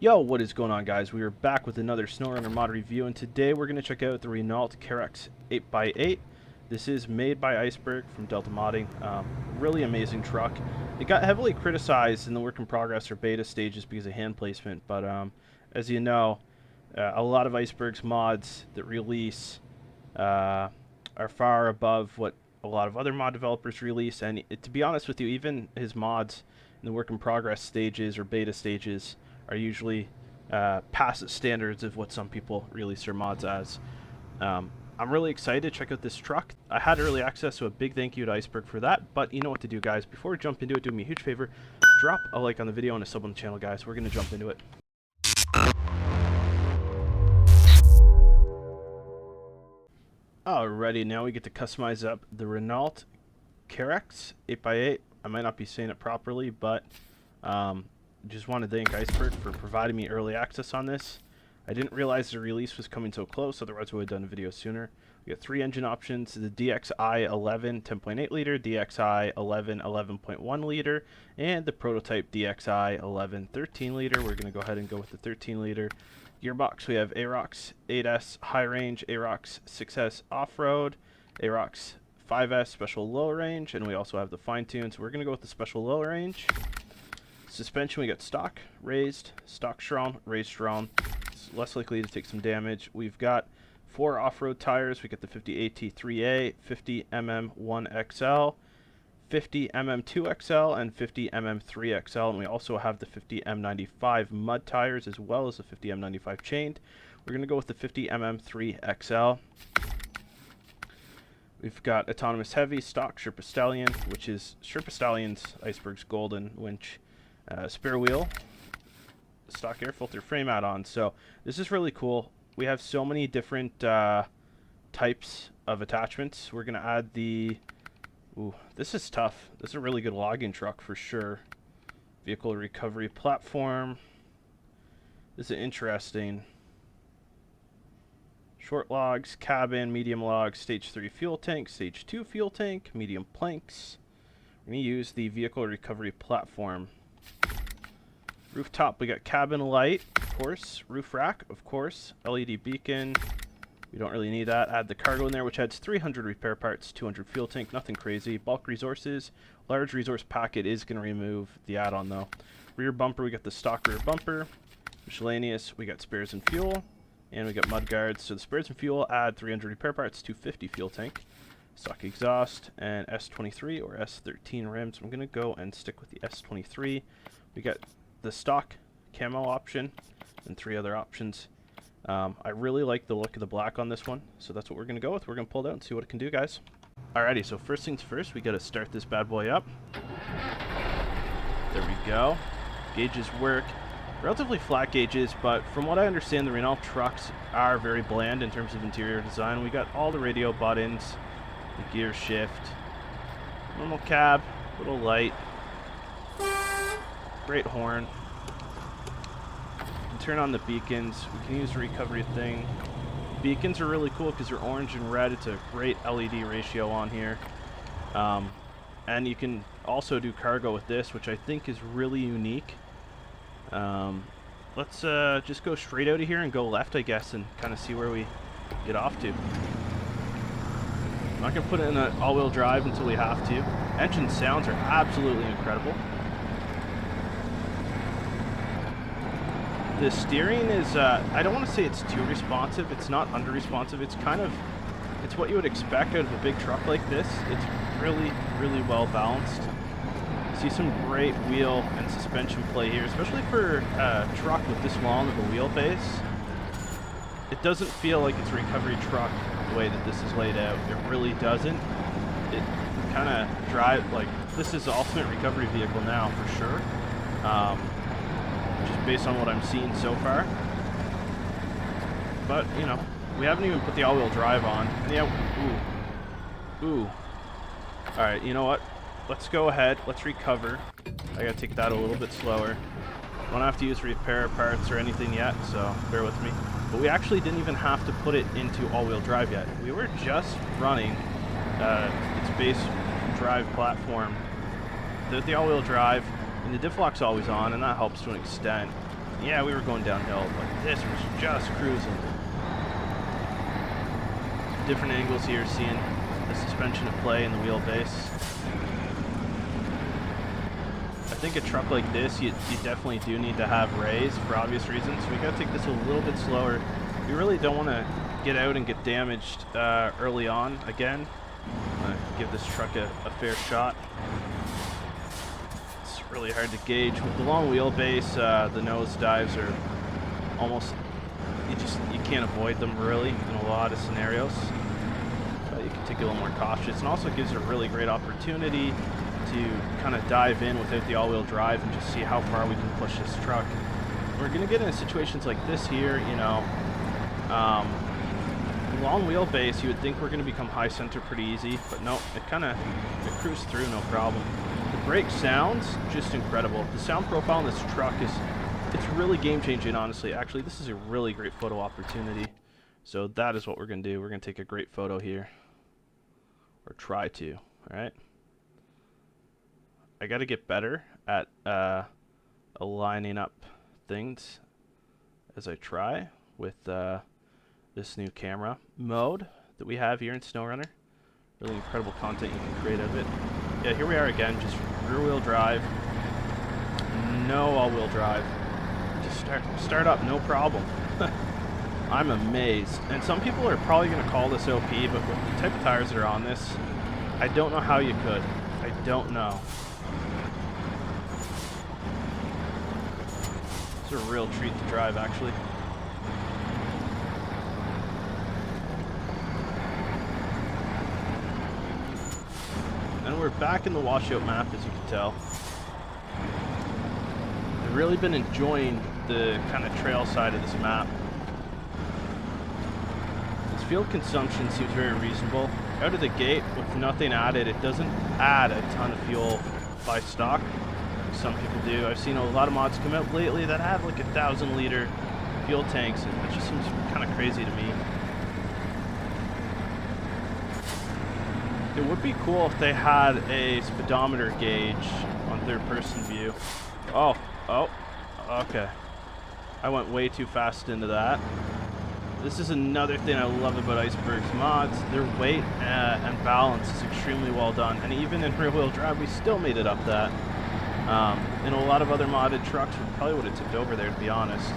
Yo, what is going on, guys? We are back with another SnowRunner mod review, and today we're going to check out the RENAULT KERAX 8x8. This is made by Iceberg from Delta Modding. Really amazing truck. It got heavily criticized in the work in progress or beta stages because of hand placement, but as you know, a lot of Iceberg's mods that release are far above what a lot of other mod developers release, and to be honest with you, even his mods in the work in progress stages or beta stages are usually past the standards of what some people release their mods as. I'm really excited to check out this truck. I had early access, so a big thank you to Iceberg for that. But you know what to do, guys. Before we jump into it, do me a huge favor. Drop a like on the video and a sub on the channel, guys. We're going to jump into it. Alrighty, now we get to customize up the RENAULT KERAX 8x8. I might not be saying it properly, but just want to thank Iceberg for providing me early access on this. I didn't realize the release was coming so close, otherwise we would have done a video sooner. We got 3 engine options: the DXi 11 10.8 liter, DXi 11 11.1 liter, and the prototype DXi 11 13 liter. We're going to go ahead and go with the 13 liter. Gearbox, we have AROX 8S high range, AROX 6S off-road, AROX 5S special low range, and we also have the fine tune, so we're going to go with the special low range. Suspension, we got stock, raised, stock strong, raised strong. It's less likely to take some damage. We've got 4 off-road tires. We got the 50 AT3A, 50 MM1XL, 50 MM2XL, and 50 MM3XL. And we also have the 50 M95 mud tires as well as the 50 M95 chained. We're going to go with the 50 MM3XL. We've got autonomous heavy, stock Sherpa Stallion, which is Sherpa Stallion's Iceberg's golden winch. Spare wheel, stock air filter frame add-on. So this is really cool. We have so many different types of attachments. We're gonna add the this is tough. This is a really good logging truck for sure. Vehicle recovery platform. This is interesting. Short logs, cabin, medium logs, stage 3 fuel tank, stage 2 fuel tank, medium planks. We're gonna use the vehicle recovery platform. Rooftop, we got cabin light, of course. Roof rack, of course. LED beacon, we don't really need that. Add the cargo in there, which adds 300 repair parts, 200 fuel tank, nothing crazy. Bulk resources, large resource packet is going to remove the add-on though. Rear bumper, we got the stock rear bumper. Miscellaneous, we got spares and fuel, and we got mud guards. So the spares and fuel add 300 repair parts, 250 fuel tank. Stock exhaust, and S23 or S13 rims. I'm going to go and stick with the S23. We got the stock camo option and 3 other options. I really like the look of the black on this one, so that's what we're going to go with. We're going to pull it out and see what it can do, guys. Alrighty, so first things first, we got to start this bad boy up. There we go. Gauges work. Relatively flat gauges, but from what I understand, the Renault trucks are very bland in terms of interior design. We got all the radio buttons, the gear shift, normal cab, little light, great horn. You can turn on the beacons. We can use the recovery thing. Beacons are really cool because they're orange and red. It's a great LED ratio on here. And you can also do cargo with this, which I think is really unique. Let's just go straight out of here and go left, I guess, and kind of see where we get off to. I'm not going to put it in an all-wheel drive until we have to. Engine sounds are absolutely incredible. The steering is, I don't want to say it's too responsive. It's not under-responsive. It's kind of, it's what you would expect out of a big truck like this. It's really, really well balanced. See some great wheel and suspension play here, especially for a truck with this long of a wheelbase. It doesn't feel like it's a recovery truck the way that this is laid out. It really doesn't. It kind of drive like this is the ultimate recovery vehicle now for sure. Just based on what I'm seeing so far. But you know, we haven't even put the all-wheel drive on. And yeah, ooh. All right, you know what? Let's go ahead. Let's recover. I gotta take that a little bit slower. Don't have to use repair parts or anything yet, so bear with me. But we actually didn't even have to put it into all-wheel drive yet. We were just running its base drive platform. The all-wheel drive, and the diff lock's always on, and that helps to an extent. Yeah, we were going downhill, but this was just cruising. Different angles here, seeing the suspension at play and the wheelbase. I think a truck like this, you definitely do need to have raise for obvious reasons. We gotta take this a little bit slower. We really don't want to get out and get damaged early on again. Give this truck a fair shot. It's really hard to gauge. With the long wheelbase, the nose dives are almost, you can't avoid them really in a lot of scenarios. You can take it a little more cautious, and also gives a really great opportunity to kind of dive in without the all-wheel drive and just see how far we can push this truck. We're going to get into situations like this here, you know. Long wheelbase, you would think we're going to become high center pretty easy, but no, it cruised through no problem. The brake sounds just incredible. The sound profile on this truck it's really game-changing, honestly. Actually, this is a really great photo opportunity. So that is what we're going to do. We're going to take a great photo here. Or try to, alright? I got to get better at aligning up things as I try with this new camera mode that we have here in SnowRunner. Really incredible content you can create out of it. Yeah, here we are again, just rear-wheel drive. No all-wheel drive. Just start up, no problem. I'm amazed. And some people are probably going to call this OP, but with the type of tires that are on this, I don't know how you could. I don't know. It's a real treat to drive, actually. And we're back in the washout map, as you can tell. I've really been enjoying the kind of trail side of this map. This fuel consumption seems very reasonable. Out of the gate, with nothing added, it doesn't add a ton of fuel by stock. Some people do. I've seen a lot of mods come out lately that have like 1,000-liter fuel tanks, and it just seems kind of crazy to me. It would be cool if they had a speedometer gauge on third-person view. Oh, okay. I went way too fast into that. This is another thing I love about Iceberg's mods. Their weight and balance is extremely well done, and even in rear-wheel drive, we still made it up that. In a lot of other modded trucks, we probably would have tipped over there, to be honest.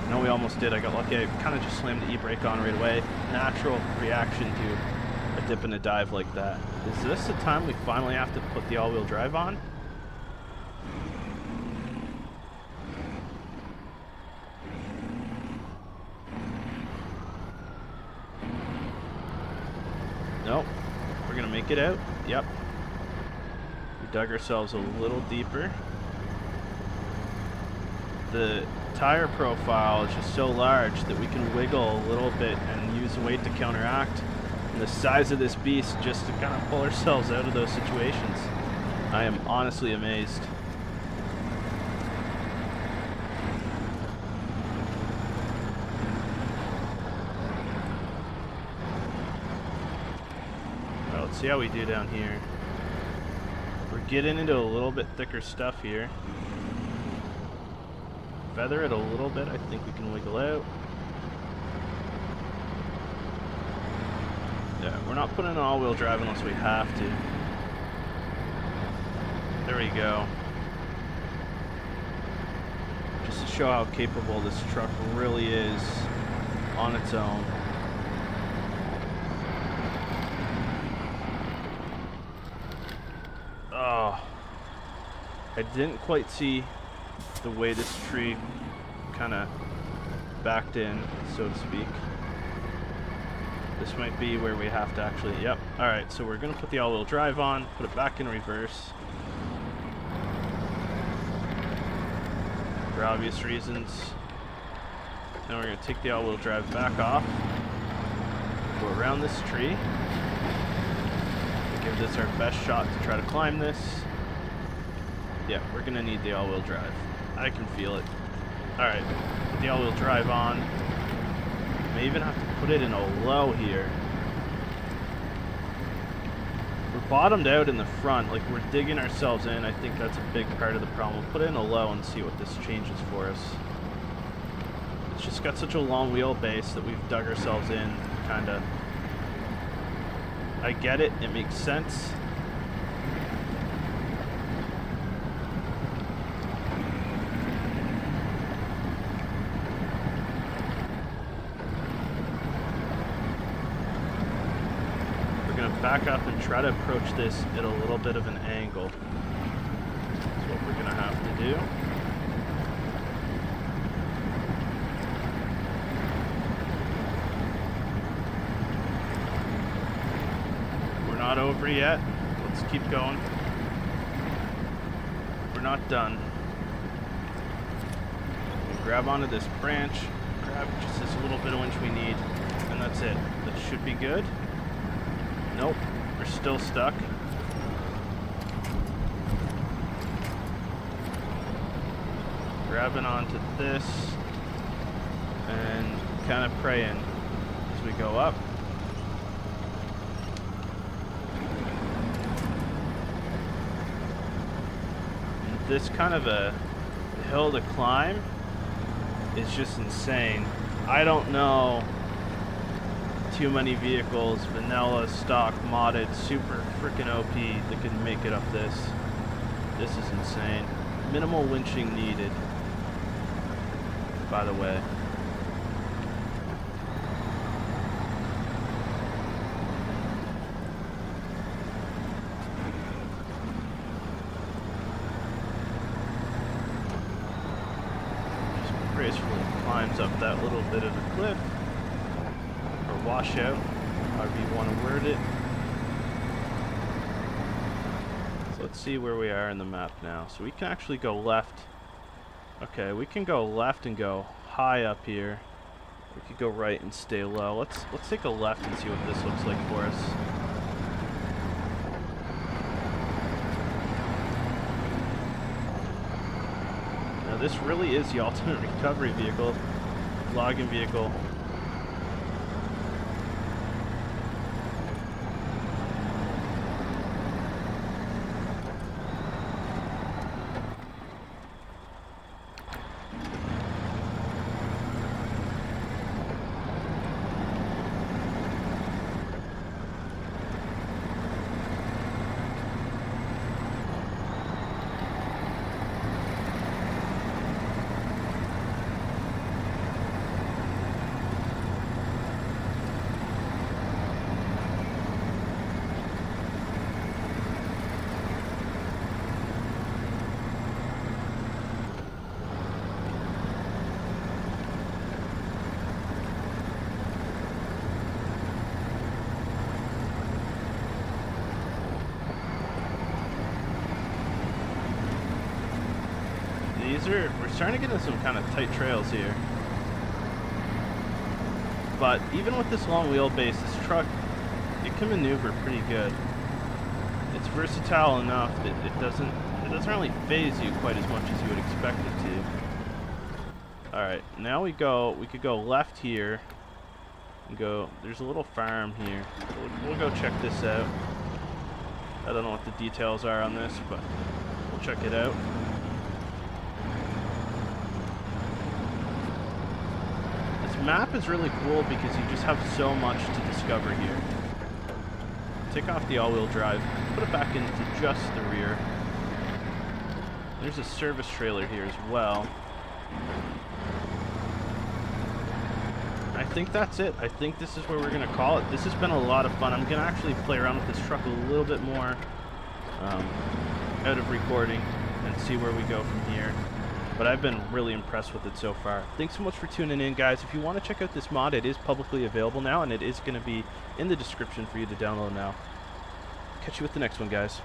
No, we almost did. I got lucky. I kind of just slammed the e-brake on right away. Natural reaction to a dip and a dive like that. Is this the time we finally have to put the all-wheel drive on? Nope. We're gonna make it out. Yep. We dug ourselves a little deeper. The tire profile is just so large that we can wiggle a little bit and use weight to counteract. And the size of this beast just to kind of pull ourselves out of those situations. I am honestly amazed. Well, let's see how we do down here. We're getting into a little bit thicker stuff here. Feather it a little bit, I think we can wiggle out. Yeah, we're not putting an all-wheel drive unless we have to. There we go. Just to show how capable this truck really is on its own. Oh, I didn't quite see the way this tree kind of backed in, so to speak. This might be where we have to actually, yep. Alright, so we're going to put the all-wheel drive on, put it back in reverse. For obvious reasons. Now we're going to take the all-wheel drive back off. Go around this tree. Give this our best shot to try to climb this. Yeah, we're going to need the all-wheel drive. I can feel it. Alright, put the all-wheel drive on. May even have to put it in a low here. We're bottomed out in the front, like we're digging ourselves in. I think that's a big part of the problem. We'll put it in a low and see what this changes for us. just got such a long wheelbase that we've dug ourselves in, kind of. I get it. It makes sense. Back up and try to approach this at a little bit of an angle. That's what we're going to have to do. We're not over yet. Let's keep going. We're not done. We'll grab onto this branch, grab just this little bit of winch we need, and that's it. That should be good. Nope, we're still stuck. Grabbing onto this and kind of praying as we go up. And this kind of a hill to climb is just insane. I don't know too many vehicles, vanilla, stock, modded, super freaking OP that can make it up this. This is insane. Minimal winching needed, by the way. Just gracefully climbs up that little bit of the cliff. Washout, however you want to word it. So let's see where we are in the map now. So we can actually go left. Okay, we can go left and go high up here. We could go right and stay low. Let's take a left and see what this looks like for us. Now this really is the ultimate recovery vehicle, logging vehicle. We're starting to get into some kind of tight trails here. But even with this long wheelbase, this truck, it can maneuver pretty good. It's versatile enough that it doesn't really phase you quite as much as you would expect it to. Alright, now we could go left here and go, there's a little farm here. We'll go check this out. I don't know what the details are on this, but we'll check it out. Map is really cool because you just have so much to discover here. Take off the all-wheel drive, put it back into just the rear. There's a service trailer here as well. I think that's it. I think this is where we're going to call it. This has been a lot of fun. I'm going to actually play around with this truck a little bit more out of recording and see where we go from here. But I've been really impressed with it so far. Thanks so much for tuning in, guys. If you want to check out this mod, it is publicly available now, and it is going to be in the description for you to download now. Catch you with the next one, guys.